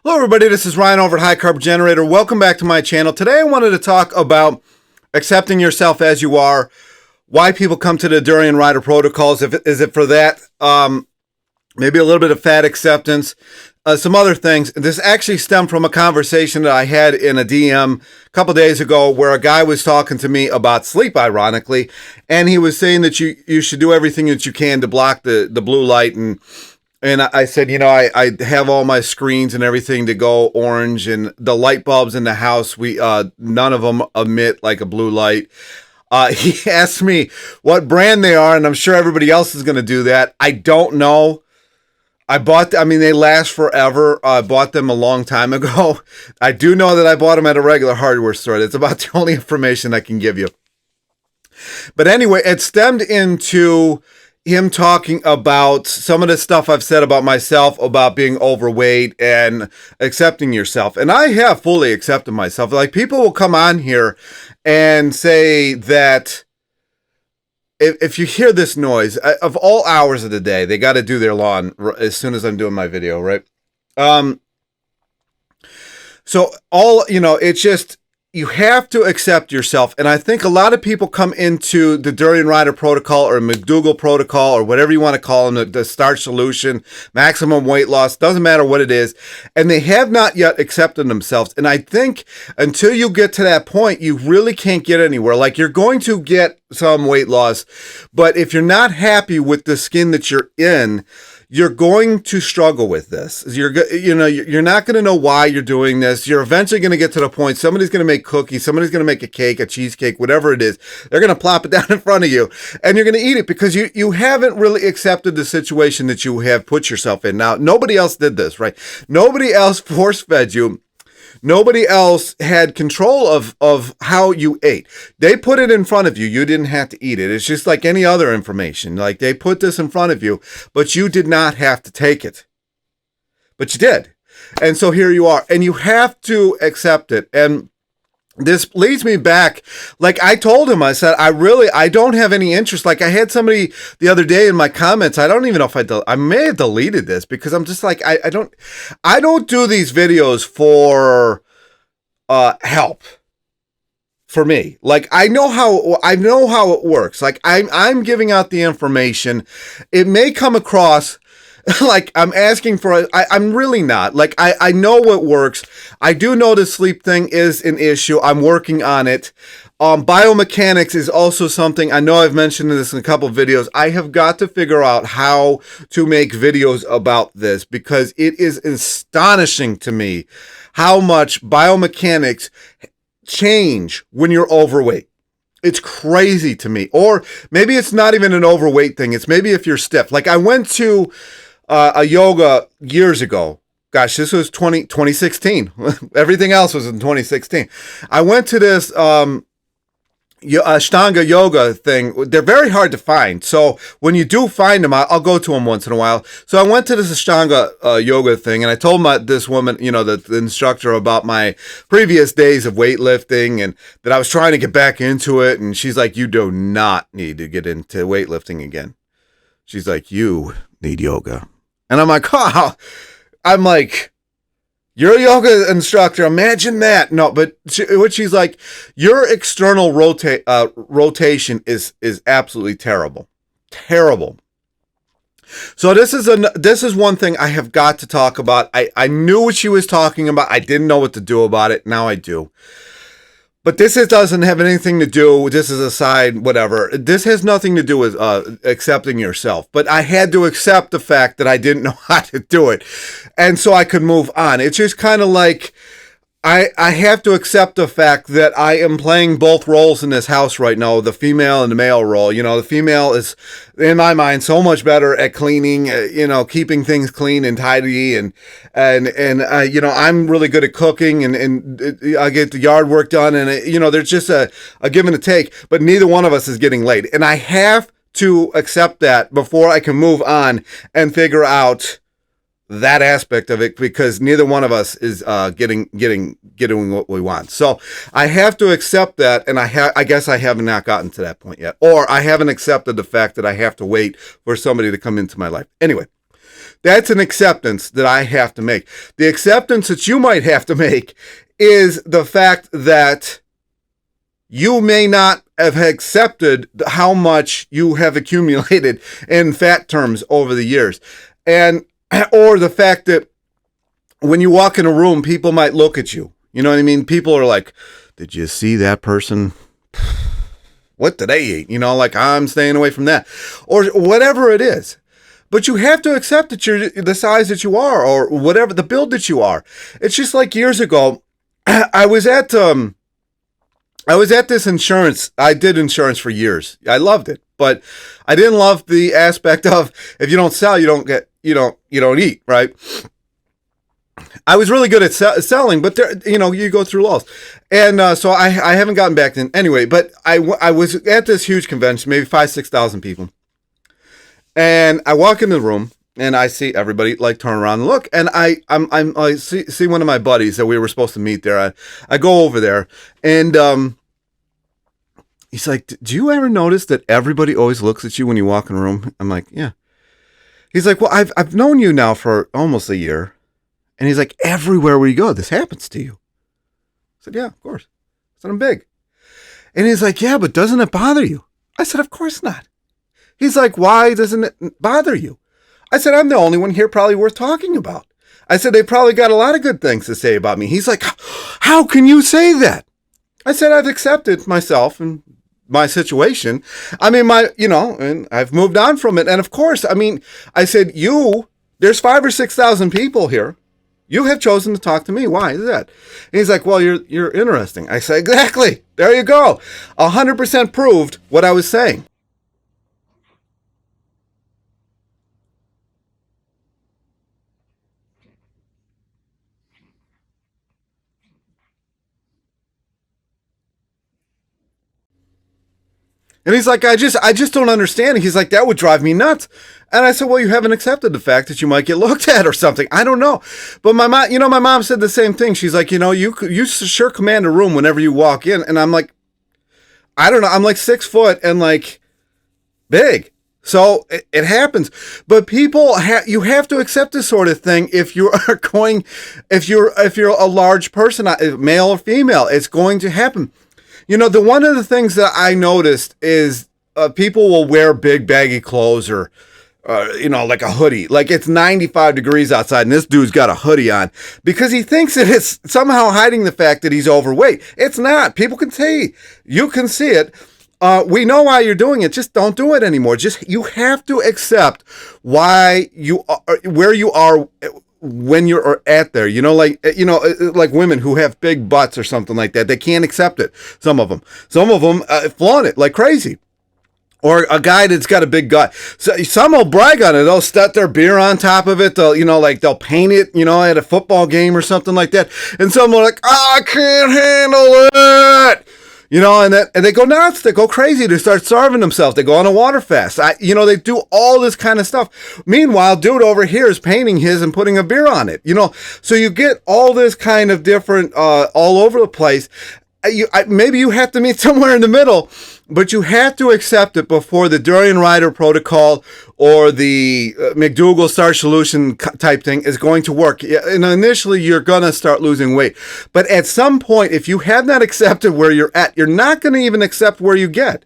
Hello everybody, this is Ryan over at High Carb Generator. Welcome back to my channel. Today I wanted to talk about accepting yourself as you are, why people come to the Durianrider protocols. Is it for that? Maybe a little bit of fat acceptance, some other things. This actually stemmed from a conversation that I had in a DM a couple days ago where a guy was talking to me about sleep, ironically, and he was saying that you should do everything that you can to block the blue light. And I said, you know, I have all my screens and everything to go orange, and the light bulbs in the house, none of them emit like a blue light. He asked me what brand they are, and I'm sure everybody else is going to do that. I don't know. They last forever. I bought them a long time ago. I do know that I bought them at a regular hardware store. That's about the only information I can give you. But anyway, it stemmed into him talking about some of the stuff I've said about myself, about being overweight and accepting yourself. And I have fully accepted myself. Like, people will come on here and say that if you hear this noise, of all hours of the day, they got to do their lawn as soon as I'm doing my video, right? It's just, you have to accept yourself. And I think a lot of people come into the Durianrider protocol or McDougall protocol or whatever you want to call them, the starch solution, maximum weight loss, doesn't matter what it is, and they have not yet accepted themselves. And I think until you get to that point, you really can't get anywhere. Like, you're going to get some weight loss, but if you're not happy with the skin that you're in, you're going to struggle with this. You're not going to know why you're doing this. You're eventually going to get to the point, somebody's going to make cookies, somebody's going to make a cake, a cheesecake, whatever it is. They're going to plop it down in front of you, and you're going to eat it because you haven't really accepted the situation that you have put yourself in. Now, nobody else did this, right? Nobody else force-fed you. Nobody else had control of how you ate. They put it in front of you. You didn't have to eat it. It's just like any other information. Like, they put this in front of you, but you did not have to take it. But you did. And so here you are. And you have to accept it. And this leads me back. Like, I told him, I said, I don't have any interest. Like, I had somebody the other day in my comments, I don't even know if I may have deleted this because I'm just like, I don't do these videos for help for me. Like, I know how it works. Like, I'm giving out the information. It may come across like I'm asking for I'm really not. Like, I know what works. I do know the sleep thing is an issue. I'm working on it. Biomechanics is also something, I know I've mentioned this in a couple of videos. I have got to figure out how to make videos about this because it is astonishing to me how much biomechanics change when you're overweight. It's crazy to me. Or maybe it's not even an overweight thing. It's maybe if you're stiff. Like, I went to a yoga years ago. Gosh, this was 2016. Everything else was in 2016. I went to this Ashtanga yoga thing. They're very hard to find. So when you do find them, I'll go to them once in a while. So I went to this Ashtanga yoga thing, and I told this woman, the instructor, about my previous days of weightlifting and that I was trying to get back into it. And she's like, "You do not need to get into weightlifting again." She's like, "You need yoga." And I'm like, "Oh," I'm like, "You're a yoga instructor. Imagine that." No, but she's like, "Your external rotation is absolutely terrible, terrible." So this is one thing I have got to talk about. I knew what she was talking about. I didn't know what to do about it. Now I do. But this doesn't have anything to do, this is a side, whatever. This has nothing to do with accepting yourself. But I had to accept the fact that I didn't know how to do it. And so I could move on. It's just kind of like, I have to accept the fact that I am playing both roles in this house right now, the female and the male role. The female is, in my mind, so much better at cleaning, keeping things clean and tidy, and I'm really good at cooking, and I get the yard work done, and there's just a give and a take, but neither one of us is getting laid, and I have to accept that before I can move on and figure out that aspect of it, because neither one of us is getting what we want. So I have to accept that, and I guess I have not gotten to that point yet, or I haven't accepted the fact that I have to wait for somebody to come into my life. Anyway, That's an acceptance that I have to make. The acceptance that you might have to make is the fact that you may not have accepted how much you have accumulated in fat terms over the years. Or the fact that when you walk in a room, people might look at you. You know what I mean? People are like, did you see that person? What did they eat? You know, like, I'm staying away from that. Or whatever it is. But you have to accept that you're the size that you are, or whatever, the build that you are. It's just like years ago, I was at this insurance. I did insurance for years. I loved it, but I didn't love the aspect of, if you don't sell, you don't eat, right? I was really good at selling, but there, you go through lulls. And so I haven't gotten back in anyway, but I was at this huge convention, maybe 5,000-6,000 people. And I walk in the room and I see everybody like turn around and look. And I see one of my buddies that we were supposed to meet there. I go over there and he's like, do you ever notice that everybody always looks at you when you walk in a room? I'm like, yeah. He's like, well, I've known you now for almost a year. And he's like, everywhere where you go, this happens to you. I said, yeah, of course. I said, I'm big. And he's like, yeah, but doesn't it bother you? I said, of course not. He's like, why doesn't it bother you? I said, I'm the only one here probably worth talking about. I said, they probably got a lot of good things to say about me. He's like, how can you say that? I said, I've accepted myself and my situation. I mean, and I've moved on from it. And of course, I mean, I said, there's 5,000 or 6,000 people here. You have chosen to talk to me. Why is that? And he's like, well, you're interesting. I said, exactly. There you go. 100% proved what I was saying. And he's like, I just don't understand. He's like, that would drive me nuts. And I said, well, you haven't accepted the fact that you might get looked at or something. I don't know. But my mom said the same thing. She's like, you sure command a room whenever you walk in. And I'm like, I don't know. I'm like 6 foot and like big. So it happens. But people, you have to accept this sort of thing if you're a large person, male or female, it's going to happen. One of the things that I noticed is people will wear big baggy clothes or, like a hoodie. Like it's 95 degrees outside and this dude's got a hoodie on because he thinks that it's somehow hiding the fact that he's overweight. It's not. People can see. You can see it. We know why you're doing it. Just don't do it anymore. You have to accept why you are, where you are when you're at there, like women who have big butts or something like that, they can't accept it. Some of them flaunt it like crazy. Or a guy that's got a big gut. So some will brag on it. They'll set their beer on top of it. They'll, they'll paint it, at a football game or something like that. And some are like, I can't handle it. And they go nuts. They go crazy. They start starving themselves. They go on a water fast. They do all this kind of stuff. Meanwhile, dude over here is painting his and putting a beer on it. So you get all this kind of different, all over the place. Maybe you have to meet somewhere in the middle, but you have to accept it before the Durianrider protocol or the McDougall starch solution type thing is going to work. And initially, you're going to start losing weight. But at some point, if you have not accepted where you're at, you're not going to even accept where you get.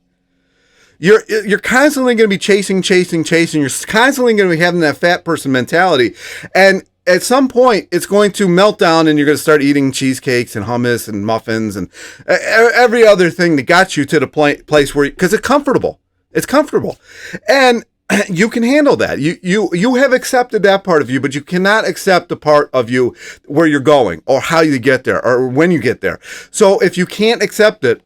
You're constantly going to be chasing. You're constantly going to be having that fat person mentality. And at some point, it's going to melt down and you're going to start eating cheesecakes and hummus and muffins and every other thing that got you to the place where, because it's comfortable. It's comfortable. And you can handle that. You have accepted that part of you, but you cannot accept the part of you where you're going or how you get there or when you get there. So if you can't accept it,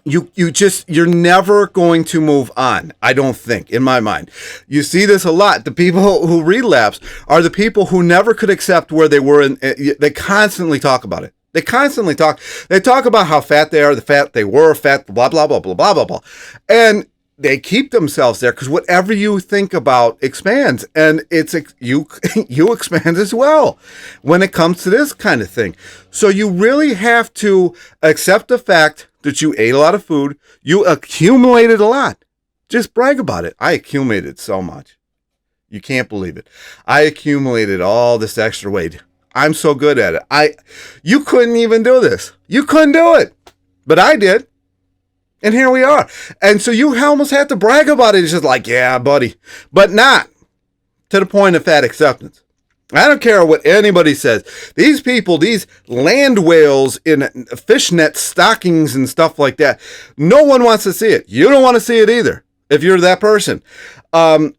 you're never going to move on, I don't think, in my mind. You see this a lot. The people who relapse are the people who never could accept where they were, and they constantly talk about it. They talk about how fat they are, the fat they were, fat, blah, blah, blah, blah, blah, blah, blah. And they keep themselves there because whatever you think about expands, and you expand as well when it comes to this kind of thing. So you really have to accept the fact that you ate a lot of food, you accumulated a lot. Just brag about it. I accumulated so much. You can't believe it. I accumulated all this extra weight. I'm so good at it. You couldn't even do this. You couldn't do it. But I did. And here we are. And so you almost have to brag about it. It's just like, yeah, buddy. But not to the point of fat acceptance. I don't care what anybody says. These people, these land whales in fishnet stockings and stuff like that, no one wants to see it. You don't want to see it either if you're that person. I'm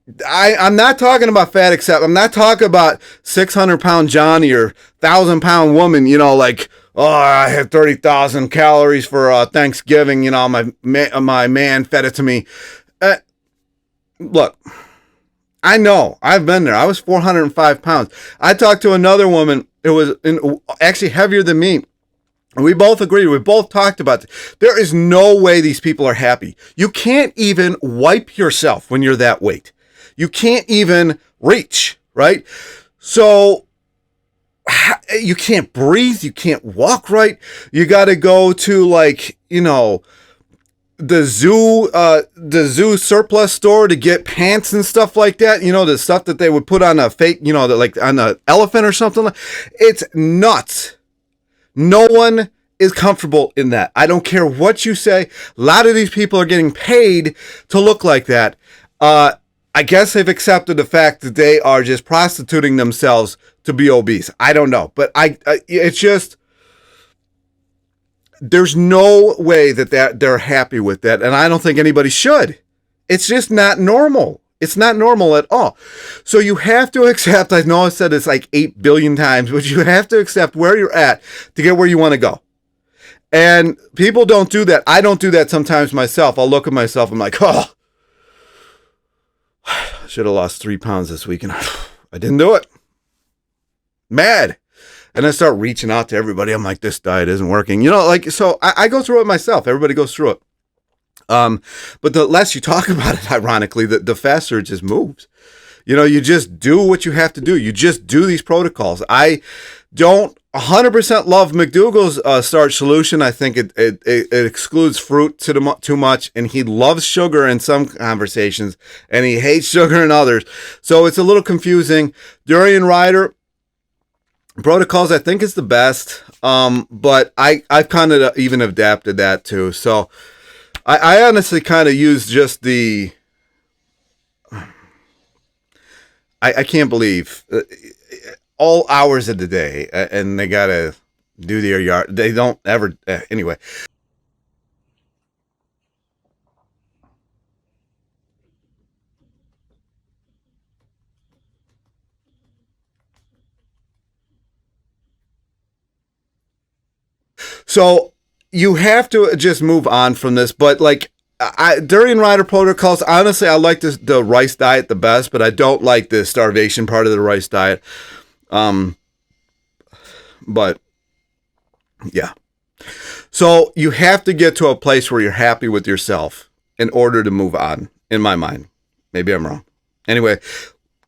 not talking about fat accept. I'm not talking about 600-pound Johnny or 1,000-pound woman, like, oh, I had 30,000 calories for Thanksgiving. My man fed it to me. Look, I know. I've been there. I was 405 pounds. I talked to another woman who was actually heavier than me. And we both agreed. We both talked about it. There is no way these people are happy. You can't even wipe yourself when you're that weight. You can't even reach, right? So you can't breathe. You can't walk right. You got to go to the zoo surplus store to get pants and stuff like that. The stuff that they would put on a fake, like on an elephant or something. It's nuts. No one is comfortable in that. I don't care what you say. A lot of these people are getting paid to look like that. I guess they've accepted the fact that they are just prostituting themselves to be obese. I don't know. But it's just, there's no way that they're happy with that. And I don't think anybody should. It's just not normal. It's not normal at all. So you have to accept, I know I said this like 8 billion times, but you have to accept where you're at to get where you want to go. And people don't do that. I don't do that sometimes myself. I'll look at myself, I'm like, oh, I should have lost 3 pounds this week, and I didn't do it. Mad. And I start reaching out to everybody. I'm like, this diet isn't working. So I go through it myself. Everybody goes through it. But the less you talk about it, ironically, the faster it just moves. You just do what you have to do. You just do these protocols. I don't 100% love McDougall's starch solution. I think it excludes fruit too much, and he loves sugar in some conversations, and he hates sugar in others. So it's a little confusing. Durianrider protocols, I think, is the best, but I've kind of even adapted that too. So I honestly kind of use just the, I can't believe all hours of the day, and they got to do their yard. They don't ever, anyway. So you have to just move on from this, but Durianrider protocols, honestly, I like the rice diet the best, but I don't like the starvation part of the rice diet. But yeah. So you have to get to a place where you're happy with yourself in order to move on, in my mind. Maybe I'm wrong. Anyway,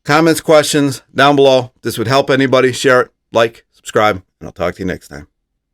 comments, questions down below. This would help anybody. Share it, like, subscribe, and I'll talk to you next time.